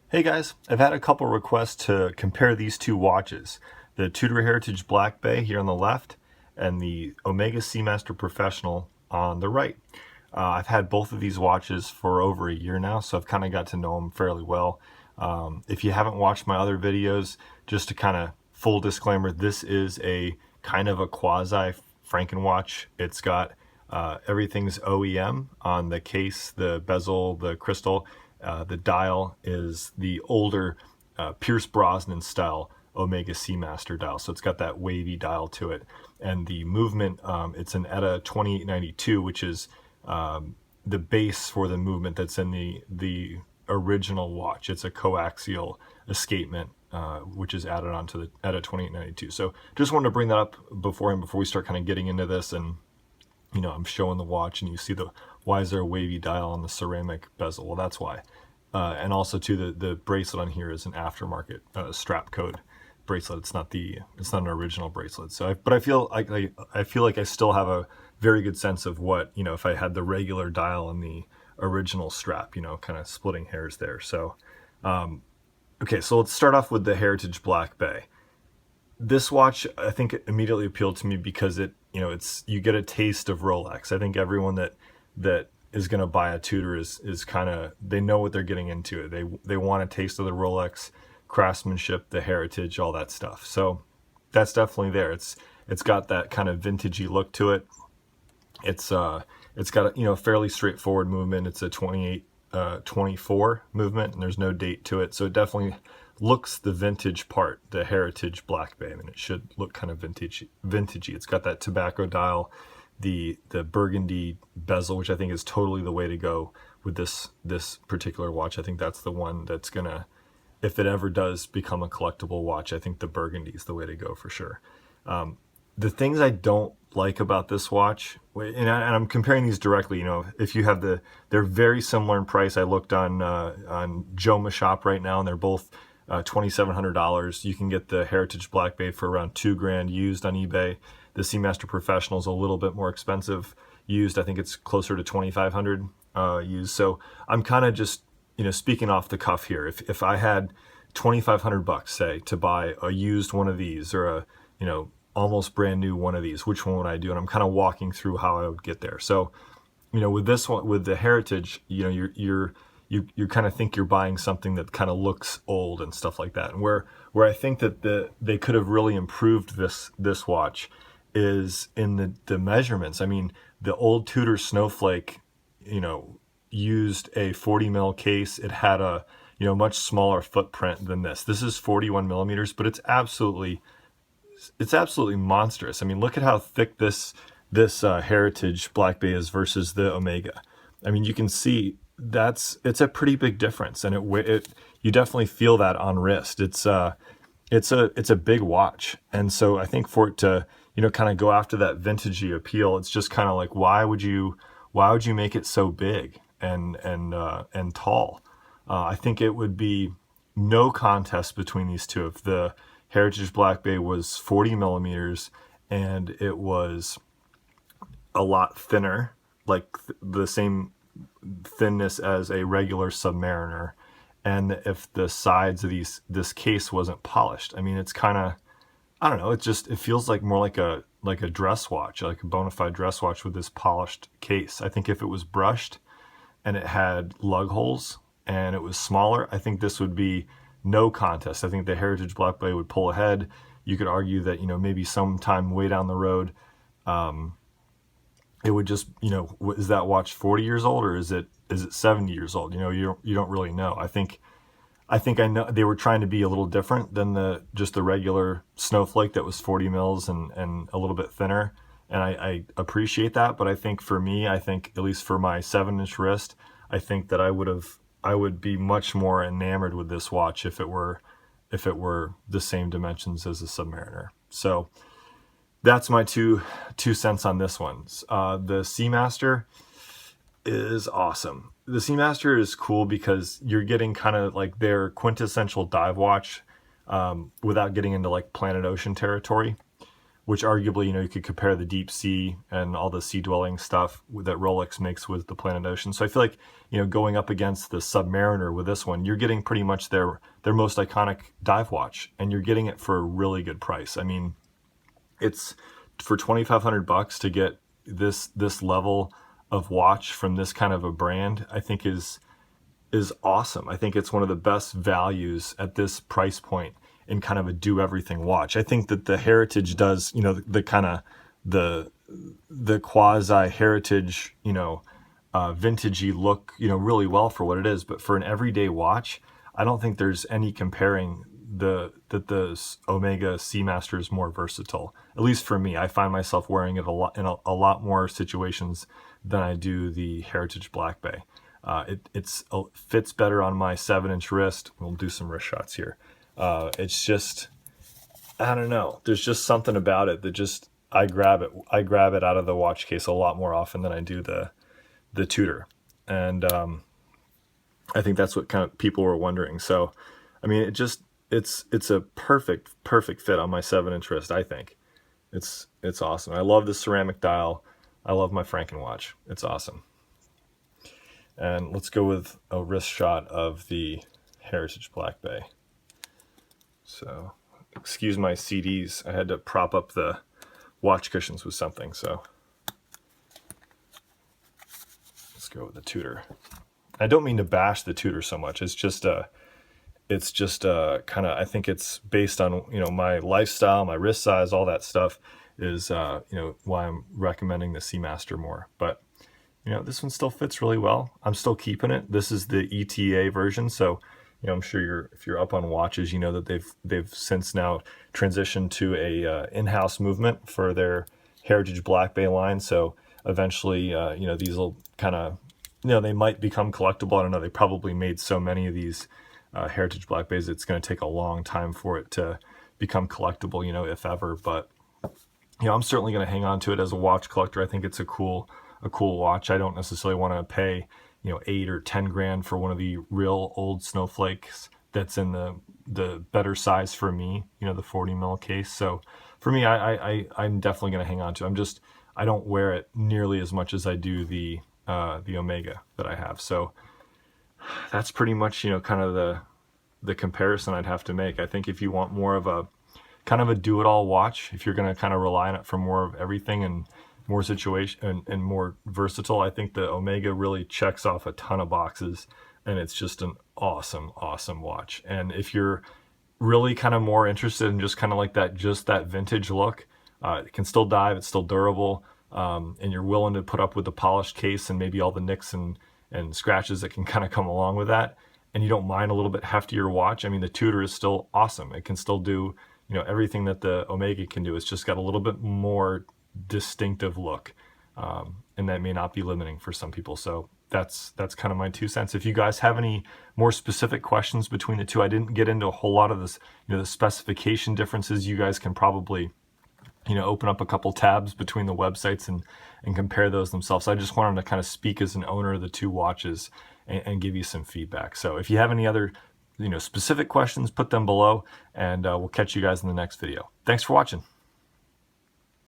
Hey guys, I've had a couple requests to compare these two watches. The Tudor Heritage Black Bay here on the left and the Omega Seamaster Professional on the right. I've had both of these watches for over a year now, so I've kind of got to know them fairly well. If you haven't watched my other videos, just to kind of full disclaimer, this is a kind of a quasi Frankenwatch. It's got everything's OEM on the case, the bezel, the crystal. The dial is the older Pierce Brosnan style Omega Seamaster dial. So it's got that wavy dial to it. And the movement, it's an ETA 2892, which is the base for the movement that's in the original watch. It's a coaxial escapement, which is added onto the ETA 2892. So just wanted to bring that up before we start kind of getting into this. And I'm showing the watch and you see why is there a wavy dial on the ceramic bezel? Well, that's why. And also too, the bracelet on here is an aftermarket strap code bracelet. It's not an original bracelet. So, I feel like I still have a very good sense of what, if I had the regular dial and the original strap, kind of splitting hairs there. So, okay, so let's start off with the Heritage Black Bay. This watch, I think, immediately appealed to me because you get a taste of Rolex. I think everyone that is going to buy a Tudor is kind of, they know what they're getting into. They want a taste of the Rolex craftsmanship, the heritage, all that stuff. So that's definitely there. It's got that kind of vintagey look to it. It's got a fairly straightforward movement. It's a 24 movement, and there's no date to it. So it definitely looks the vintage part, the Heritage Black Bay. I mean, it should look kind of vintagey. It's got that tobacco dial, the burgundy bezel, which I think is totally the way to go with this particular watch. I think that's the one that's gonna, if it ever does become a collectible watch, I think the burgundy is the way to go for sure. The things I don't like about this watch, and I'm comparing these directly, if you have they're very similar in price. I looked on Joma Shop right now, and they're both $2,700. You can get the Heritage Black Bay for around $2,000 used on eBay. The Seamaster Professional is a little bit more expensive used. I think it's closer to $2,500 used. So I'm kind of just speaking off the cuff here. If I had $2,500, say, to buy a used one of these or a almost brand new one of these, which one would I do? And I'm kind of walking through how I would get there. So with this one, with the Heritage, you kind of think you're buying something that kind of looks old and stuff like that. And where I think that they could have really improved this watch is in the measurements. I mean, the old Tudor Snowflake, used a 40 mil case. It had a much smaller footprint than this. This is 41 millimeters, but it's absolutely monstrous. I mean, look at how thick this Heritage Black Bay is versus the Omega. I mean, you can see it's a pretty big difference, and you definitely feel that on wrist. It's a big watch, and so I think for it to kind of go after that vintagey appeal, it's just kind of like, why would you make it so big and tall? I think it would be no contest between these two. If the Heritage Black Bay was 40 millimeters and it was a lot thinner, like the same thinness as a regular Submariner, and if the sides of this case wasn't polished, I mean, it's kind of, I don't know, it feels like more like a dress watch, like a bona fide dress watch with this polished case. I think if it was brushed and it had lug holes and it was smaller, I think this would be no contest. I think the Heritage Black Bay would pull ahead. You could argue that maybe sometime way down the road, it would just, is that watch 40 years old or is it 70 years old? You don't really know. I think I know they were trying to be a little different than just the regular Snowflake that was 40 mils and a little bit thinner. And I appreciate that. But I think for me, at least for my 7-inch wrist, I think that I would be much more enamored with this watch if it were the same dimensions as a Submariner. So that's my two cents on this one. The Seamaster is awesome. The Seamaster is cool because you're getting kind of like their quintessential dive watch, without getting into like Planet Ocean territory. which arguably, you could compare the deep sea and all the sea dwelling stuff that Rolex makes with the Planet Ocean. So I feel like, going up against the Submariner with this one, you're getting pretty much their most iconic dive watch, and you're getting it for a really good price. I mean, it's for $2,500 to get this level of watch from this kind of a brand, I think is awesome. I think it's one of the best values at this price point in kind of a do everything watch. I think that the Heritage does, the kind of the quasi Heritage, vintagey look, really well for what it is. But for an everyday watch, I don't think there's any comparing that the Omega Seamaster is more versatile. At least for me, I find myself wearing it a lot in a lot more situations than I do the Heritage Black Bay. It fits better on my 7-inch wrist. We'll do some wrist shots here. It's just, I don't know. There's just something about it that just, I grab it out of the watch case a lot more often than I do the Tudor. And I think that's what kind of people were wondering. So, I mean, it's a perfect fit on my 7-inch wrist. I think it's awesome. I love the ceramic dial. I love my Franken watch. It's awesome. And let's go with a wrist shot of the Heritage Black Bay. So, excuse my CDs. I had to prop up the watch cushions with something. So, let's go with the Tudor. I don't mean to bash the Tudor so much. It's just kind of, I think it's based on, my lifestyle, my wrist size, all that stuff is, why I'm recommending the Seamaster more. But, this one still fits really well. I'm still keeping it. This is the ETA version. So, I'm sure if you're up on watches, you know that they've since now transitioned to a in-house movement for their Heritage Black Bay line. So eventually, these will kind of, they might become collectible. I don't know. They probably made so many of these Heritage Black Bays, it's going to take a long time for it to become collectible, if ever. But, I'm certainly going to hang on to it as a watch collector. I think it's a cool watch. I don't necessarily want to pay, 8 or 10 grand for one of the real old snowflakes that's in the better size for me, the 40 mil case. So for me, I'm definitely going to hang on to it. I don't wear it nearly as much as I do the Omega that I have. So that's pretty much, kind of the comparison I'd have to make. I think if you want more of a kind of a do-it-all watch, if you're going to kind of rely on it for more of everything and more situation and more versatile, I think the Omega really checks off a ton of boxes, and it's just an awesome watch. And if you're really kind of more interested in just kind of like that vintage look, it can still dive, it's still durable, and you're willing to put up with the polished case and maybe all the nicks and scratches that can kind of come along with that, and you don't mind a little bit heftier watch, I mean, the Tudor is still awesome. It can still do, everything that the Omega can do. It's just got a little bit more distinctive look, and that may not be limiting for some people. So that's kind of my 2 cents. If you guys have any more specific questions between the two, I didn't get into a whole lot of this, the specification differences. You guys can probably, open up a couple tabs between the websites and compare those themselves. I just wanted to kind of speak as an owner of the two watches and give you some feedback. So if you have any other, specific questions, put them below, and we'll catch you guys in the next video. Thanks for watching.